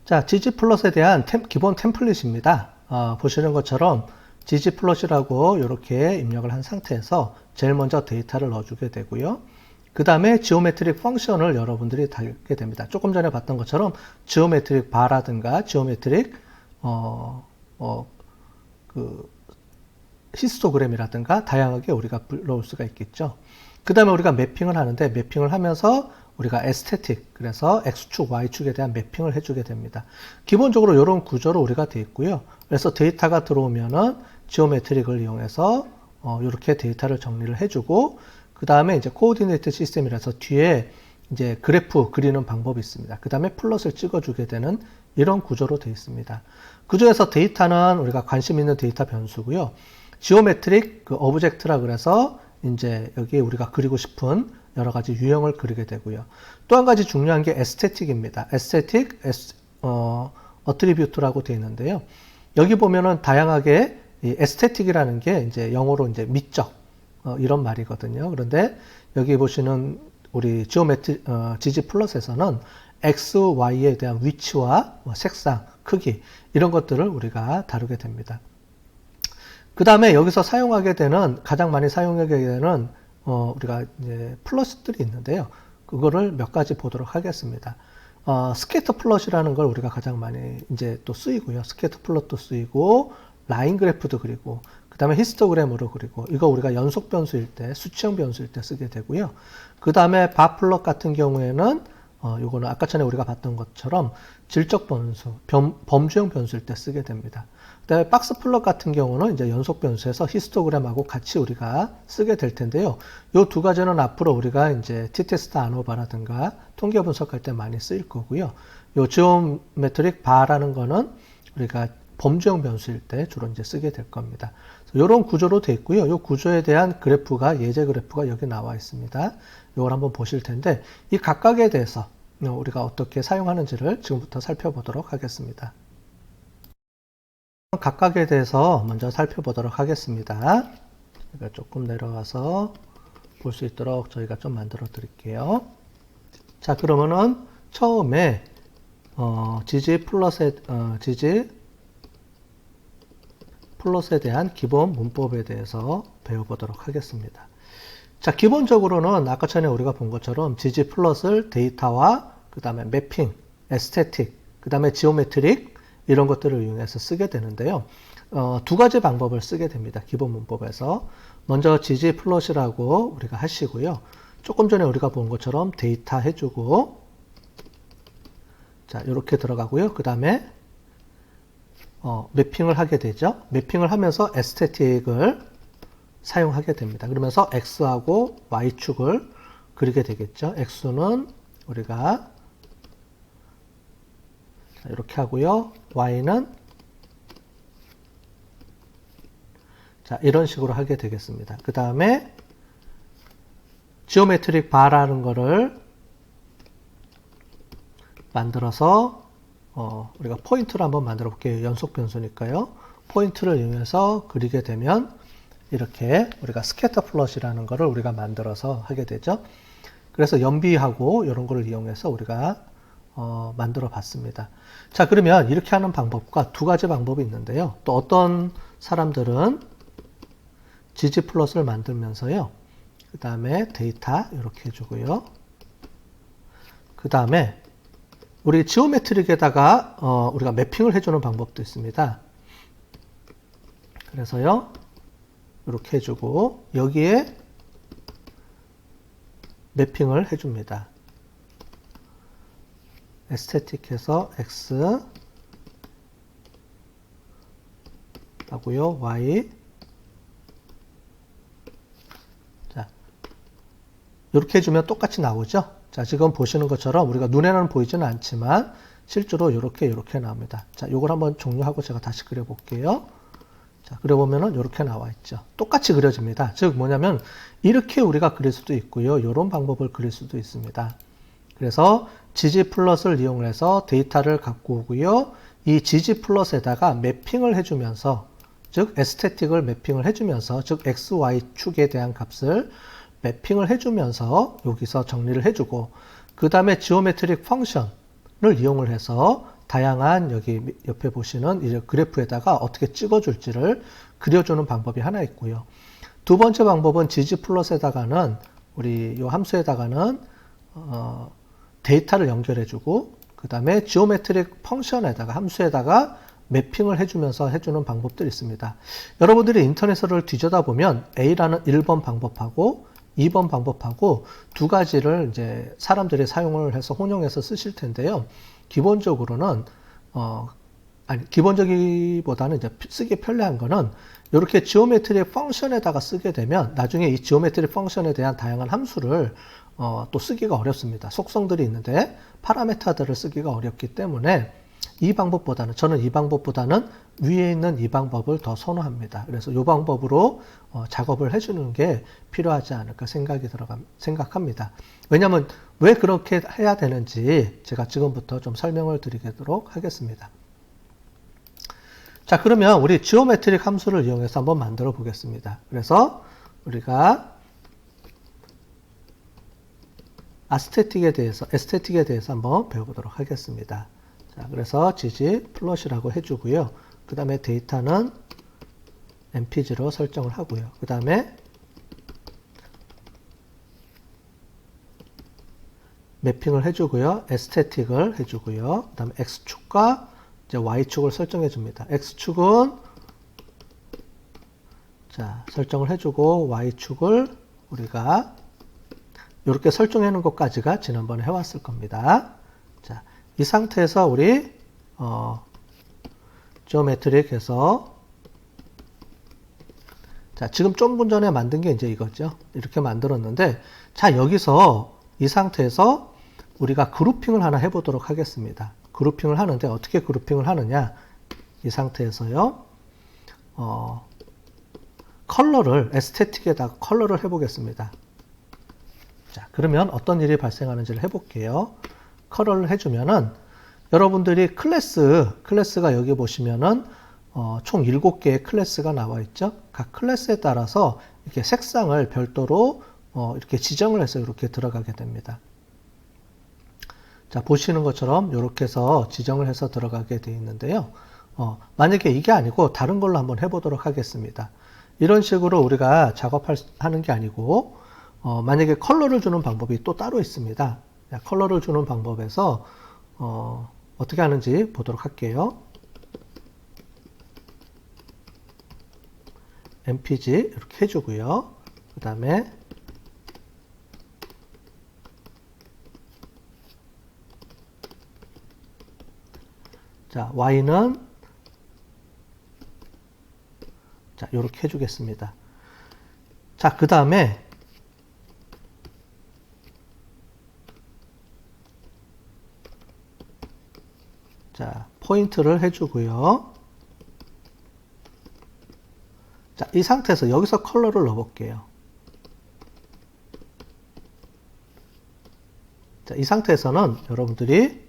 자, gg플롯에 대한 기본 템플릿입니다. 보시는 것처럼 gg플롯이라고 이렇게 입력을 한 상태에서 제일 먼저 데이터를 넣어주게 되고요. 그 다음에 지오메트릭 펑션을 여러분들이 달게 됩니다. 조금 전에 봤던 것처럼 지오메트릭 바라든가 지오메트릭 히스토그램이라든가 다양하게 우리가 불러올 수가 있겠죠. 그 다음에 우리가 매핑을 하는데 매핑을 하면서 우리가 에스테틱, 그래서 X축, Y축에 대한 매핑을 해주게 됩니다. 기본적으로 이런 구조로 우리가 되어 있고요. 그래서 데이터가 들어오면은 지오메트릭을 이용해서 이렇게 데이터를 정리를 해주고, 그 다음에 이제 코오디네이트 시스템이라서 뒤에 이제 그래프 그리는 방법이 있습니다. 그 다음에 플롯을 찍어주게 되는 이런 구조로 되어 있습니다. 그 중에서 데이터는 우리가 관심 있는 데이터 변수고요. 지오메트릭 오브젝트라 그래서 이제 여기 우리가 그리고 싶은 여러 가지 유형을 그리게 되고요. 또 한 가지 중요한 게 에스테틱입니다. 에스테틱, 어트리뷰트라고 되어 있는데요. 여기 보면은 다양하게 이 에스테틱이라는 게 이제 영어로 이제 미적, 이런 말이거든요. 그런데 여기 보시는 우리 gg플롯에서는 X, Y에 대한 위치와 색상, 크기, 이런 것들을 우리가 다루게 됩니다. 그 다음에 여기서 사용하게 되는, 가장 많이 사용하게 되는 우리가 이제 플롯들이 있는데요. 그거를 몇 가지 보도록 하겠습니다. 스캐터 플롯이라는 걸 우리가 가장 많이 이제 또 쓰이고요. 스캐터 플롯도 쓰이고, 라인 그래프도 그리고, 그 다음에 히스토그램으로 그리고, 이거 우리가 연속 변수일 때, 수치형 변수일 때 쓰게 되고요. 그 다음에 바 플롯 같은 경우에는, 요거는 아까 전에 우리가 봤던 것처럼 질적 변수, 범주형 변수일 때 쓰게 됩니다. 그다음에 박스 플롯 같은 경우는 이제 연속 변수에서 히스토그램하고 같이 우리가 쓰게 될 텐데요. 요 두 가지는 앞으로 우리가 이제 t-테스트 안오바라든가 통계 분석할 때 많이 쓰일 거고요. 요 지오메트릭 바라는 거는 우리가 범주형 변수일 때 주로 이제 쓰게 될 겁니다. 이런 구조로 되어 있고요. 요 구조에 대한 그래프가, 예제 그래프가 여기 나와 있습니다. 이걸 한번 보실 텐데, 이 각각에 대해서 우리가 어떻게 사용하는지를 지금부터 살펴보도록 하겠습니다. 각각에 대해서 먼저 살펴보도록 하겠습니다. 제가 조금 내려와서 볼 수 있도록 저희가 좀 만들어 드릴게요. 자, 그러면은 처음에 gg플롯에 대한 기본 문법에 대해서 배워보도록 하겠습니다. 자, 기본적으로는 아까 전에 우리가 본 것처럼 gg플롯을 데이터와 그 다음에 매핑, 에스테틱, 그 다음에 지오메트릭, 이런 것들을 이용해서 쓰게 되는데요. 두 가지 방법을 쓰게 됩니다. 기본 문법에서. 먼저 gg플롯이라고 우리가 하시고요. 조금 전에 우리가 본 것처럼 데이터 해주고, 자, 이렇게 들어가고요. 그 다음에 매핑을 하게 되죠. 매핑을 하면서 에스테틱을 사용하게 됩니다. 그러면서 X하고 Y축을 그리게 되겠죠. X는 우리가 이렇게 하고요. Y는 자, 이런 식으로 하게 되겠습니다. 그 다음에 지오메트릭 바라는 거를 만들어서 우리가 포인트를 한번 만들어 볼게요. 연속 변수니까요. 포인트를 이용해서 그리게 되면 이렇게 우리가 스캐터 플롯이라는 거를 우리가 만들어서 하게 되죠. 그래서 연비하고 이런 거를 이용해서 우리가 만들어 봤습니다. 자, 그러면 이렇게 하는 방법과 두 가지 방법이 있는데요. 또 어떤 사람들은 gg플롯을 만들면서요. 그 다음에 데이터 이렇게 해주고요. 그 다음에 우리 지오메트릭에다가 우리가 매핑을 해주는 방법도 있습니다. 그래서요. 이렇게 해주고 여기에 매핑을 해줍니다. 에스테틱해서 X 하고요. Y. 자, 이렇게 해주면 똑같이 나오죠. 자, 지금 보시는 것처럼 우리가 눈에는 보이지는 않지만 실제로 이렇게 나옵니다. 자, 이걸 한번 종료하고 제가 다시 그려볼게요. 자, 그려보면은 이렇게 나와 있죠. 똑같이 그려집니다. 즉 뭐냐면 이렇게 우리가 그릴 수도 있고요. 이런 방법을 그릴 수도 있습니다. 그래서 gg플롯을 이용해서 데이터를 갖고 오고요. 이 gg플롯에다가 매핑을 해주면서, 즉 에스테틱을 매핑을 해주면서, 즉 x, y 축에 대한 값을 매핑을 해주면서 여기서 정리를 해주고, 그 다음에 지오메트릭 펑션을 이용을 해서 다양한 여기 옆에 보시는 이 그래프에다가 어떻게 찍어줄지를 그려주는 방법이 하나 있고요. 두 번째 방법은 gg플롯에다가는 우리 이 함수에다가는 데이터를 연결해주고 그 다음에 지오메트릭 펑션에다가 함수에다가 매핑을 해주면서 해주는 방법들이 있습니다. 여러분들이 인터넷을 뒤져다 보면 A라는 1번 방법하고 2번 방법하고 두 가지를 이제 사람들이 사용을 해서 혼용해서 쓰실 텐데요. 기본적으로는 기본적이보다는 이제 쓰기 편리한 거는 이렇게 지오메트릭 펑션에다가 쓰게 되면 나중에 이 지오메트릭 펑션에 대한 다양한 함수를 또 쓰기가 어렵습니다. 속성들이 있는데 파라메타들을 쓰기가 어렵기 때문에 저는 이 방법보다는 위에 있는 이 방법을 더 선호합니다. 그래서 이 방법으로 작업을 해주는 게 필요하지 않을까 생각합니다. 왜냐하면 왜 그렇게 해야 되는지 제가 지금부터 좀 설명을 드리도록 하겠습니다. 자, 그러면 우리 지오메트릭 함수를 이용해서 한번 만들어 보겠습니다. 그래서 우리가 에스테틱에 대해서 한번 배워보도록 하겠습니다. 자, 그래서 gg플롯이라고 해주고요. 그 다음에 데이터는 mpg로 설정을 하고요. 그 다음에 매핑을 해주고요. 에스테틱을 해주고요. 그 다음에 x축과 이제 y축을 설정해 줍니다. x축은 자, 설정을 해주고 y축을 우리가 이렇게 설정해 놓은 것까지가 지난번에 해왔을 겁니다. 자, 이 상태에서 우리 지오메트릭에서 자, 지금 좀 전에 만든 게 이제 이거죠. 이렇게 만들었는데 자, 여기서 이 상태에서 우리가 그룹핑을 하나 해보도록 하겠습니다. 그룹핑을 하는데 어떻게 그룹핑을 하느냐, 이 상태에서요. 컬러를 에스테틱에다가 컬러를 해보겠습니다. 자, 그러면 어떤 일이 발생하는지를 해볼게요. 컬러를 해주면은 여러분들이 클래스가 여기 보시면은 총 7개의 클래스가 나와 있죠. 각 클래스에 따라서 이렇게 색상을 별도로 이렇게 지정을 해서 이렇게 들어가게 됩니다. 자, 보시는 것처럼 이렇게 해서 지정을 해서 들어가게 되어 있는데요. 만약에 이게 아니고 다른 걸로 한번 해보도록 하겠습니다. 이런 식으로 우리가 작업하는 게 아니고 만약에 컬러를 주는 방법이 또 따로 있습니다. 자, 컬러를 주는 방법에서 어떻게 하는지 보도록 할게요. mpg 이렇게 해주고요. 그 다음에 자, y는 자, 이렇게 해주겠습니다. 자, 그 다음에 자, 포인트를 해주고요. 자, 이 상태에서 여기서 컬러를 넣어볼게요. 자, 이 상태에서는 여러분들이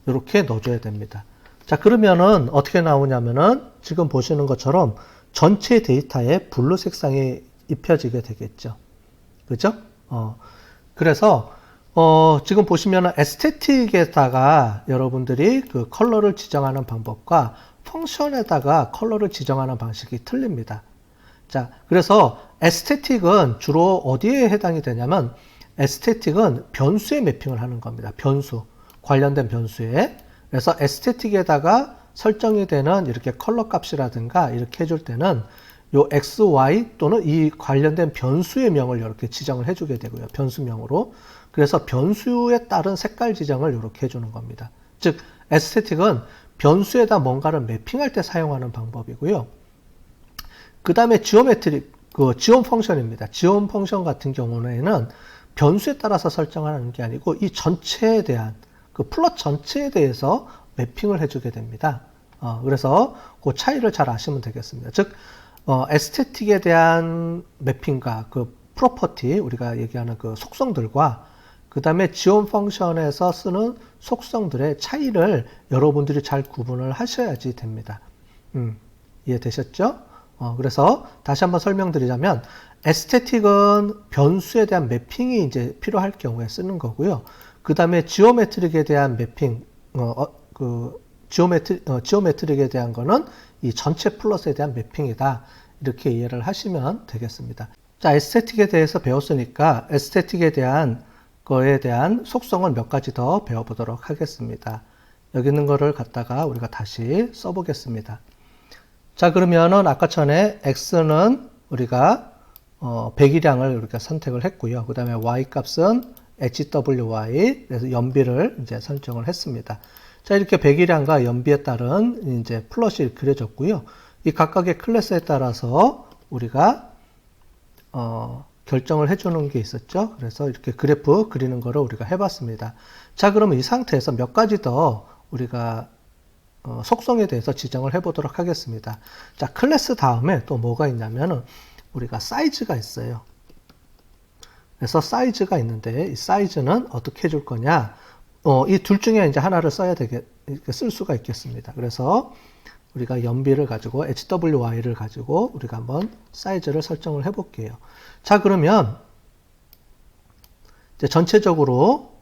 이렇게 넣어줘야 됩니다. 자, 그러면은 어떻게 나오냐면은 지금 보시는 것처럼 전체 데이터에 블루 색상이 입혀지게 되겠죠. 그죠? 그래서 지금 보시면은 에스테틱에다가 여러분들이 그 컬러를 지정하는 방법과 펑션에다가 컬러를 지정하는 방식이 틀립니다. 자, 그래서 에스테틱은 주로 어디에 해당이 되냐면 에스테틱은 변수에 매핑을 하는 겁니다. 변수, 관련된 변수에. 그래서 에스테틱에다가 설정이 되는 이렇게 컬러 값이라든가 이렇게 해줄 때는 요 x, y 또는 이 관련된 변수의 명을 이렇게 지정을 해주게 되고요. 변수명으로. 그래서 변수에 따른 색깔 지정을 이렇게 해주는 겁니다. 즉, 에스테틱은 변수에다 뭔가를 매핑할 때 사용하는 방법이고요. 그 다음에 지오메트릭, 지온 펑션입니다. 지온 펑션 같은 경우에는 변수에 따라서 설정하는 게 아니고 이 전체에 대한, 그 플롯 전체에 대해서 매핑을 해주게 됩니다. 그래서 그 차이를 잘 아시면 되겠습니다. 즉, 에스테틱에 대한 매핑과 그 프로퍼티, 우리가 얘기하는 그 속성들과 그 다음에 지온 펑션에서 쓰는 속성들의 차이를 여러분들이 잘 구분을 하셔야지 됩니다. 이해되셨죠? 그래서 다시 한번 설명드리자면 에스테틱은 변수에 대한 매핑이 이제 필요할 경우에 쓰는 거고요. 그 다음에 지오메트릭에 대한 매핑, 지오메트릭에 대한 거는 이 전체 플러스에 대한 매핑이다. 이렇게 이해를 하시면 되겠습니다. 자, 에스테틱에 대해서 배웠으니까 에스테틱에 대한 거에 대한 속성을 몇 가지 더 배워보도록 하겠습니다. 여기 있는 거를 갖다가 우리가 다시 써보겠습니다. 자, 그러면은 아까 전에 x는 우리가 배기량을 우리가 선택을 했고요. 그 다음에 y 값은 HWY, 그래서 연비를 이제 설정을 했습니다. 자, 이렇게 배기량과 연비에 따른 이제 플롯이 그려졌고요. 이 각각의 클래스에 따라서 우리가 결정을 해주는 게 있었죠. 그래서 이렇게 그래프 그리는 거를 우리가 해봤습니다. 자, 그러면 이 상태에서 몇 가지 더 우리가 속성에 대해서 지정을 해보도록 하겠습니다. 자, 클래스 다음에 또 뭐가 있냐면은 우리가 사이즈가 있어요. 그래서 사이즈가 있는데 이 사이즈는 어떻게 해줄 거냐? 이 둘 중에 이제 하나를 써야 쓸 수가 있겠습니다. 그래서 우리가 연비를 가지고 HWY를 가지고 우리가 한번 사이즈를 설정을 해볼게요. 자, 그러면 이제 전체적으로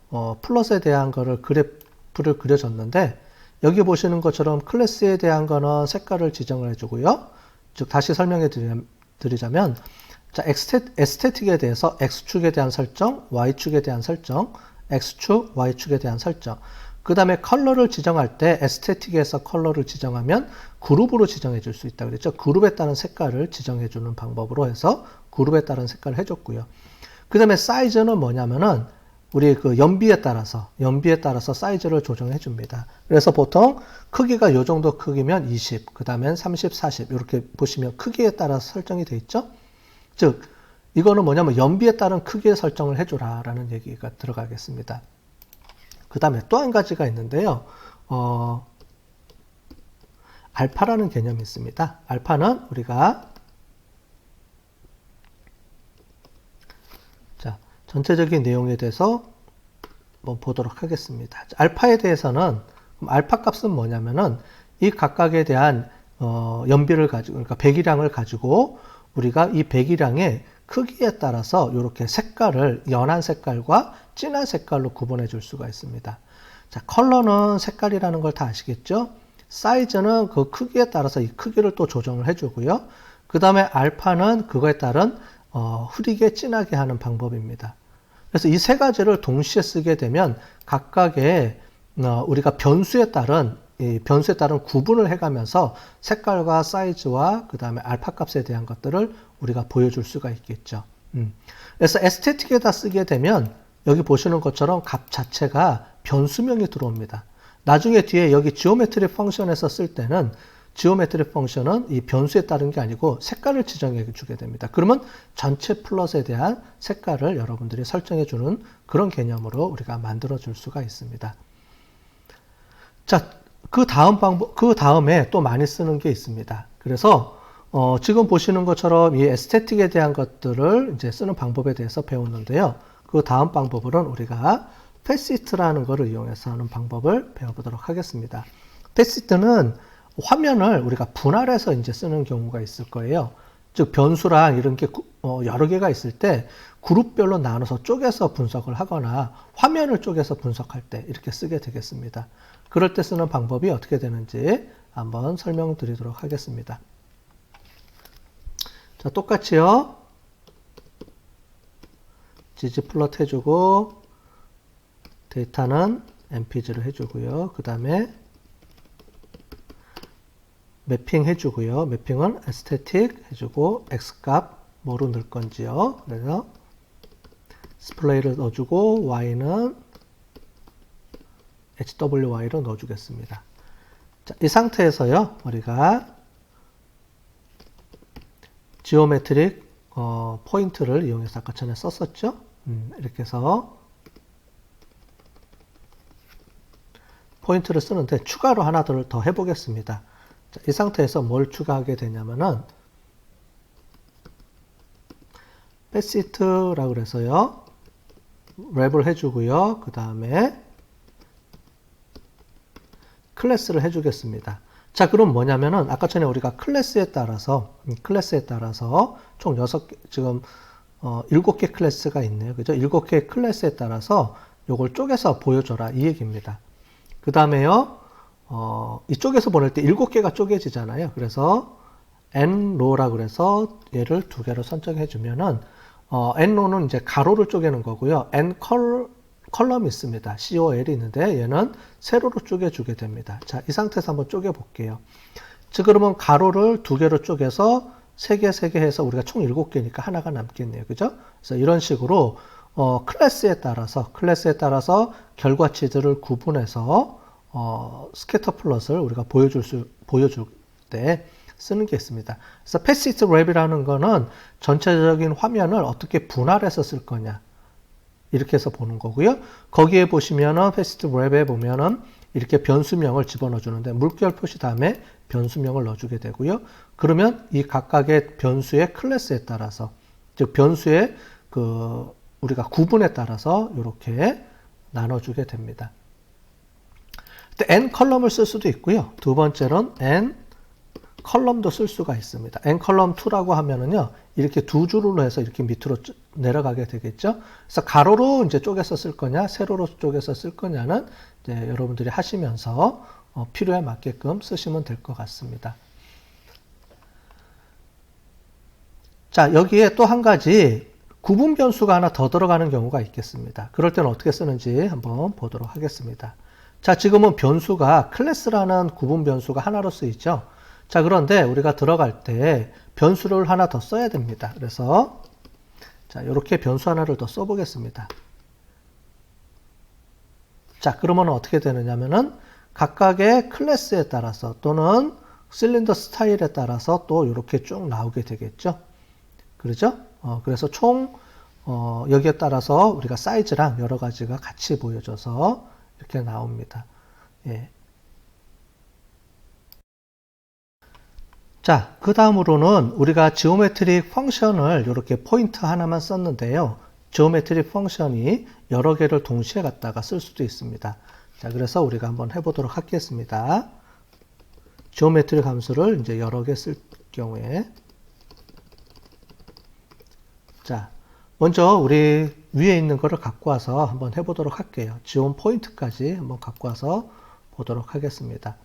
플롯에 대한 거를 그래프를 그려줬는데 여기 보시는 것처럼 클래스에 대한 거는 색깔을 지정을 해주고요. 즉 다시 설명해 드리자면 자, 에스테틱에 대해서 X축에 대한 설정, Y축에 대한 설정, X축, Y축에 대한 설정. 그 다음에 컬러를 지정할 때 에스테틱에서 컬러를 지정하면 그룹으로 지정해 줄 수 있다 그랬죠. 그룹에 따른 색깔을 지정해 주는 방법으로 해서 그룹에 따른 색깔을 해줬고요. 그 다음에 사이즈는 뭐냐면은 우리 그 연비에 따라서 사이즈를 조정해 줍니다. 그래서 보통 크기가 요 정도 크기면 20, 그 다음엔 30, 40 이렇게 보시면 크기에 따라서 설정이 돼 있죠. 즉 이거는 뭐냐면 연비에 따른 크기의 설정을 해줘라 라는 얘기가 들어가겠습니다. 그 다음에 또 한 가지가 있는데요. 알파라는 개념이 있습니다. 알파는 우리가 자, 전체적인 내용에 대해서 한번 보도록 하겠습니다. 자, 알파에 대해서는 알파 값은 뭐냐면은 이 각각에 대한 연비를 가지고 그러니까 배기량을 가지고 우리가 이 배기량의 크기에 따라서 이렇게 색깔을 연한 색깔과 진한 색깔로 구분해 줄 수가 있습니다. 자, 컬러는 색깔이라는 걸 다 아시겠죠? 사이즈는 그 크기에 따라서 이 크기를 또 조정을 해주고요. 그 다음에 알파는 그거에 따른 흐리게 진하게 하는 방법입니다. 그래서 이 세 가지를 동시에 쓰게 되면 각각의 우리가 변수에 따른 구분을 해가면서 색깔과 사이즈와 그 다음에 알파 값에 대한 것들을 우리가 보여줄 수가 있겠죠. 그래서 에스테틱에다 쓰게 되면 여기 보시는 것처럼 값 자체가 변수명이 들어옵니다. 나중에 뒤에 여기 지오메트릭 펑션에서 쓸 때는 지오메트릭 펑션은 이 변수에 따른 게 아니고 색깔을 지정해 주게 됩니다. 그러면 전체 플롯에 대한 색깔을 여러분들이 설정해 주는 그런 개념으로 우리가 만들어 줄 수가 있습니다. 자, 그 다음에 또 많이 쓰는 게 있습니다. 그래서 지금 보시는 것처럼 이 에스테틱에 대한 것들을 이제 쓰는 방법에 대해서 배웠는데요. 그 다음 방법으로는 우리가 패시트라는 것을 이용해서 하는 방법을 배워보도록 하겠습니다. 패시트는 화면을 우리가 분할해서 이제 쓰는 경우가 있을 거예요. 즉 변수랑 이런 게 여러 개가 있을 때 그룹별로 나눠서 쪼개서 분석을 하거나 화면을 쪼개서 분석할 때 이렇게 쓰게 되겠습니다. 그럴 때 쓰는 방법이 어떻게 되는지 한번 설명드리도록 하겠습니다. 자, 똑같이요. ggplot 해주고 데이터는 mpg를 해주고요. 그 다음에 매핑 해주고요. 매핑은 aesthetic 해주고 x값 뭐로 넣을 건지요. 그래서 디스플레이를 넣어주고 y는 HWY로 넣어주겠습니다. 자, 이 상태에서요, 우리가 지오메트릭 포인트를 이용해서 아까 전에 썼었죠. 이렇게 해서 포인트를 쓰는데 추가로 하나 더 해보겠습니다. 자, 이 상태에서 뭘 추가하게 되냐면은 패시트라고 그래서요, 랩을 해주고요. 그 다음에 클래스를 해주겠습니다. 자, 그럼 뭐냐면은 아까 전에 우리가 클래스에 따라서 총 6개, 지금 7개 클래스가 있네요. 그죠? 7개 클래스에 따라서 요걸 쪼개서 보여줘라 이 얘기입니다. 그 다음에요, 이쪽에서 보낼 때 7개가 쪼개지잖아요. 그래서 nrow라고 그래서 얘를 2개로 선정해 주면은 nrow는 이제 가로를 쪼개는 거고요. ncolumn이 있습니다. col이 있는데 얘는 세로로 쪼개 주게 됩니다. 자, 이 상태에서 한번 쪼개 볼게요. 즉 그러면 가로를 2개로 쪼개서 3개, 3개 해서 우리가 총 7개니까 하나가 남겠네요. 그죠? 그래서 이런 식으로 클래스에 따라서 결과치들을 구분해서 스캐터 플롯을 우리가 보여줄 때 쓰는 게 있습니다. 그래서 패시트 랩이라는 거는 전체적인 화면을 어떻게 분할해서 쓸 거냐 이렇게 해서 보는 거고요. 거기에 보시면은 패시트 랩에 보면은 이렇게 변수명을 집어넣어 주는데 물결 표시 다음에 변수명을 넣어주게 되고요. 그러면 이 각각의 변수의 클래스에 따라서 즉 변수의 우리가 구분에 따라서 이렇게 나눠주게 됩니다. n 컬럼을 쓸 수도 있고요. 두 번째로는 n 컬럼도 쓸 수가 있습니다. n 컬럼 2라고 하면은요, 이렇게 2줄로 해서 이렇게 밑으로 내려가게 되겠죠. 그래서 가로로 이제 쪼개서 쓸 거냐, 세로로 쪼개서 쓸 거냐는 이제 여러분들이 하시면서 필요에 맞게끔 쓰시면 될 것 같습니다. 자, 여기에 또 한 가지 구분 변수가 하나 더 들어가는 경우가 있겠습니다. 그럴 때는 어떻게 쓰는지 한번 보도록 하겠습니다. 자, 지금은 변수가 클래스라는 구분 변수가 하나로 쓰이죠. 자, 그런데 우리가 들어갈 때 변수를 하나 더 써야 됩니다. 그래서 자, 이렇게 변수 하나를 더 써보겠습니다. 자, 그러면 어떻게 되느냐면은 각각의 클래스에 따라서 또는 실린더 스타일에 따라서 또 이렇게 쭉 나오게 되겠죠. 그렇죠? 그래서 총 여기에 따라서 우리가 사이즈랑 여러 가지가 같이 보여져서 이렇게 나옵니다. 예. 자, 그 다음으로는 우리가 지오메트릭 펑션을 이렇게 포인트 하나만 썼는데요. 지오메트릭 펑션이 여러 개를 동시에 갖다가 쓸 수도 있습니다. 자, 그래서 우리가 한번 해보도록 하겠습니다. 지오메트릭 함수를 이제 여러 개 쓸 경우에 자, 먼저 우리 위에 있는 거를 갖고 와서 한번 해보도록 할게요. 지온 포인트까지 한번 갖고 와서 보도록 하겠습니다.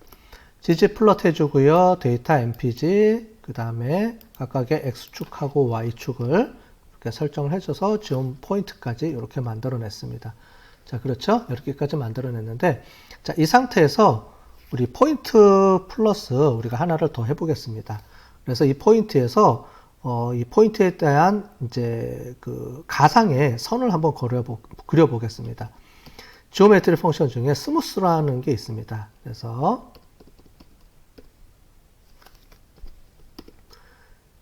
gg 플롯 해주고요. 데이터 mpg, 그 다음에 각각의 x축하고 y축을 이렇게 설정을 해줘서 지온 포인트까지 이렇게 만들어냈습니다. 자, 그렇죠? 이렇게까지 만들어냈는데, 자, 이 상태에서 우리 포인트 플러스 우리가 하나를 더 해보겠습니다. 그래서 이 포인트에서 이 포인트에 대한 이제 가상의 선을 한번 그려보겠습니다. 지오메트리 펑션 중에 스무스라는 게 있습니다. 그래서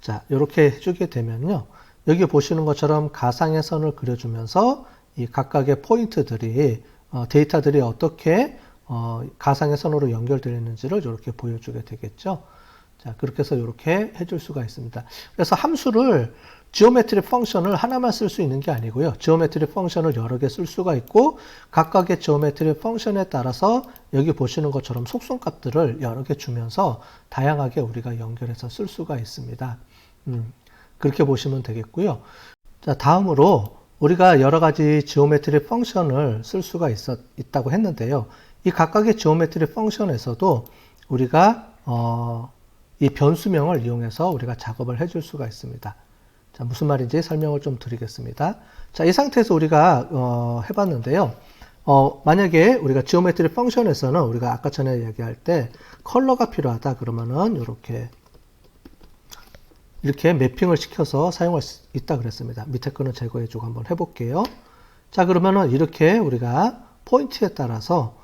자, 이렇게 해주게 되면요. 여기 보시는 것처럼 가상의 선을 그려주면서 이 각각의 포인트들이 데이터들이 어떻게 가상의 선으로 연결되어 있는지를 이렇게 보여주게 되겠죠. 자, 그렇게 해서 이렇게 해줄 수가 있습니다. 그래서 함수를 지오메트릭 펑션을 하나만 쓸 수 있는 게 아니고요. 지오메트릭 펑션을 여러 개 쓸 수가 있고 각각의 지오메트릭 펑션에 따라서 여기 보시는 것처럼 속성값들을 여러 개 주면서 다양하게 우리가 연결해서 쓸 수가 있습니다. 그렇게 보시면 되겠고요. 자, 다음으로 우리가 여러 가지 지오메트릭 펑션을 쓸 수가 있다고 했는데요. 이 각각의 지오메트릭 펑션에서도 우리가 이 변수명을 이용해서 우리가 작업을 해줄 수가 있습니다. 자, 무슨 말인지 설명을 좀 드리겠습니다. 자, 이 상태에서 우리가 해봤는데요. 만약에 우리가 지오메트리 펑션에서는 우리가 아까 전에 얘기할 때 컬러가 필요하다 그러면은 이렇게 매핑을 시켜서 사용할 수 있다 그랬습니다. 밑에 거는 제거해주고 한번 해볼게요. 자, 그러면은 이렇게 우리가 포인트에 따라서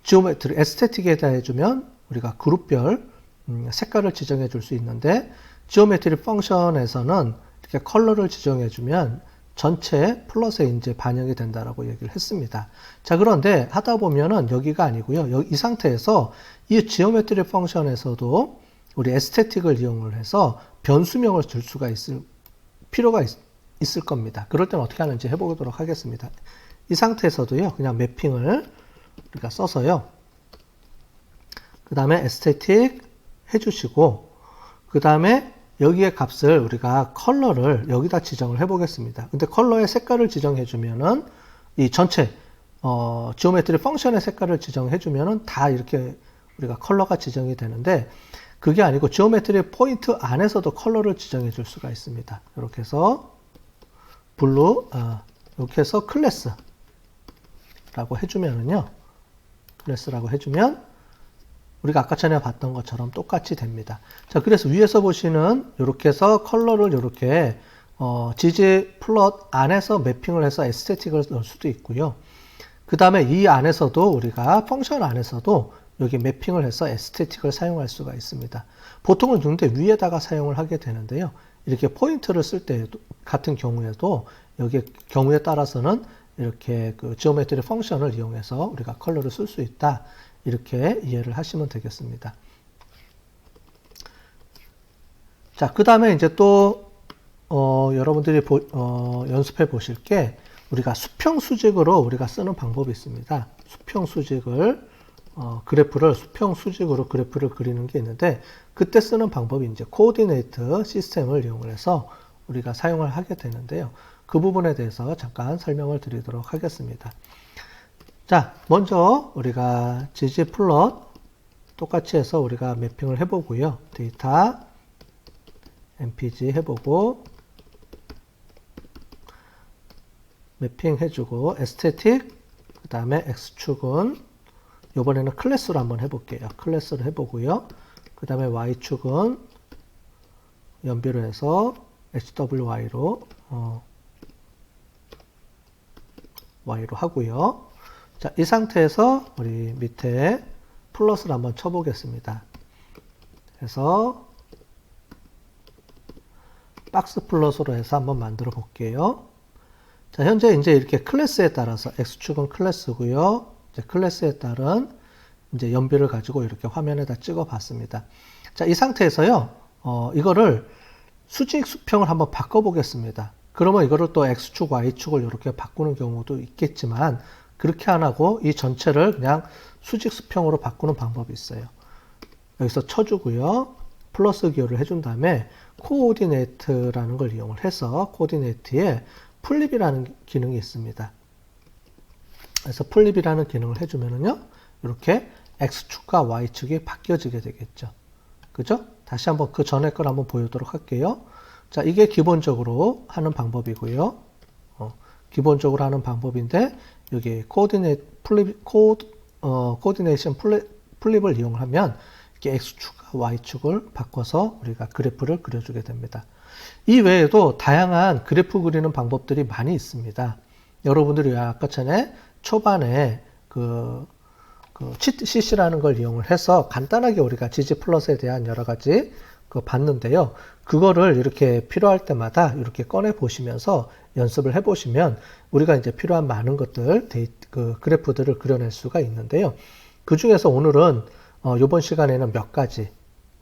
지오메트리 에스테틱에다 해주면 우리가 그룹별 색깔을 지정해 줄 수 있는데 지오메트리 펑션에서는 이렇게 컬러를 지정해 주면 전체 플롯에 이제 반영이 된다라고 얘기를 했습니다. 자, 그런데 하다 보면은 여기가 아니고요. 이 상태에서 이 지오메트리 펑션에서도 우리 에스테틱을 이용을 해서 변수명을 줄 수가 있을 필요가 있을 겁니다. 그럴 때는 어떻게 하는지 해보도록 하겠습니다. 이 상태에서도요, 그냥 매핑을 우리가 써서요. 그 다음에 에스테틱 해주시고, 그 다음에 여기에 값을 우리가 컬러를 여기다 지정을 해보겠습니다. 근데 컬러의 색깔을 지정해주면은 이 전체 지오메트리 펑션의 색깔을 지정해 주면은 다 이렇게 우리가 컬러가 지정이 되는데, 그게 아니고 지오메트리 포인트 안에서도 컬러를 지정해 줄 수가 있습니다. 이렇게 해서 블루, 이렇게 해서 클래스라고 해주면은요, 클래스라고 해주면 우리가 아까 전에 봤던 것처럼 똑같이 됩니다. 자, 그래서 위에서 보시는 이렇게 해서 컬러를 이렇게 지지 플롯 안에서 매핑을 해서 에스테틱을 넣을 수도 있고요. 그 다음에 이 안에서도 우리가 펑션 안에서도 여기 매핑을 해서 에스테틱을 사용할 수가 있습니다. 보통은 근데 위에다가 사용을 하게 되는데요. 이렇게 포인트를 쓸 때 같은 경우에도 여기 경우에 따라서는 이렇게 그 지오메트리 펑션을 이용해서 우리가 컬러를 쓸 수 있다. 이렇게 이해를 하시면 되겠습니다. 자, 그 다음에 이제 또 여러분들이 연습해 보실 게 우리가 수평 수직으로 우리가 쓰는 방법이 있습니다. 수평 수직을 그래프를 수평 수직으로 그래프를 그리는 게 있는데, 그때 쓰는 방법이 이제 코오디네이트 시스템을 이용해서 우리가 사용을 하게 되는데요. 그 부분에 대해서 잠깐 설명을 드리도록 하겠습니다. 자, 먼저 우리가 ggplot 똑같이 해서 우리가 매핑을 해보고요. 데이터 mpg 해보고 매핑 해주고 aesthetic, 그 다음에 x축은 이번에는 클래스로 한번 해볼게요. 클래스로 해보고요. 그 다음에 y축은 연비로 해서 hwy로 y로 하고요. 자, 이 상태에서 우리 밑에 플러스를 한번 쳐보겠습니다. 그래서 박스 플러스로 해서 한번 만들어 볼게요. 자, 현재 이제 이렇게 클래스에 따라서 x축은 클래스고요. 이제 클래스에 따른 이제 연비를 가지고 이렇게 화면에다 찍어 봤습니다. 자, 이 상태에서요, 이거를 수직 수평을 한번 바꿔 보겠습니다. 그러면 이거를 또 x축, y축을 이렇게 바꾸는 경우도 있겠지만, 그렇게 안 하고 이 전체를 그냥 수직 수평으로 바꾸는 방법이 있어요. 여기서 쳐주고요. 플러스 기호를 해준 다음에 코오디네이트라는 걸 이용을 해서 코오디네이트에 플립이라는 기능이 있습니다. 그래서 플립이라는 기능을 해주면은요, 이렇게 x축과 y축이 바뀌어지게 되겠죠. 그죠? 다시 한번 그 전에 걸 한번 보여도록 할게요. 자, 이게 기본적으로 하는 방법이고요. 기본적으로 하는 방법인데, 여기 코오디네이션 플립을 이용하면 이렇게 x축과 y축을 바꿔서 우리가 그래프를 그려주게 됩니다. 이 외에도 다양한 그래프 그리는 방법들이 많이 있습니다. 여러분들이 아까 전에 초반에 CC라는 걸 이용을 해서 간단하게 우리가 ggplot에 대한 여러 가지 봤는데요. 그거를 이렇게 필요할 때마다 이렇게 꺼내 보시면서 연습을 해 보시면 우리가 이제 필요한 많은 것들, 그래프들을 그려낼 수가 있는데요. 그 중에서 오늘은 이번 시간에는 몇 가지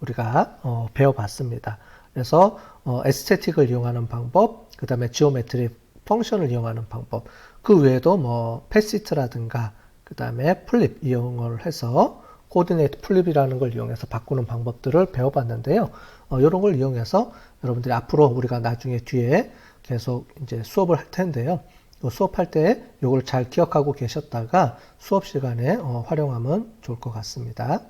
우리가 배워봤습니다. 그래서 에스테틱을 이용하는 방법, 그 다음에 지오메트리 펑션을 이용하는 방법, 그 외에도 뭐 패시트라든가 그 다음에 플립 이용을 해서 코오디네이트 플립이라는 걸 이용해서 바꾸는 방법들을 배워봤는데요. 이런 걸 이용해서 여러분들이 앞으로 우리가 나중에 뒤에 계속 이제 수업을 할 텐데요. 수업할 때 이걸 잘 기억하고 계셨다가 수업 시간에 활용하면 좋을 것 같습니다.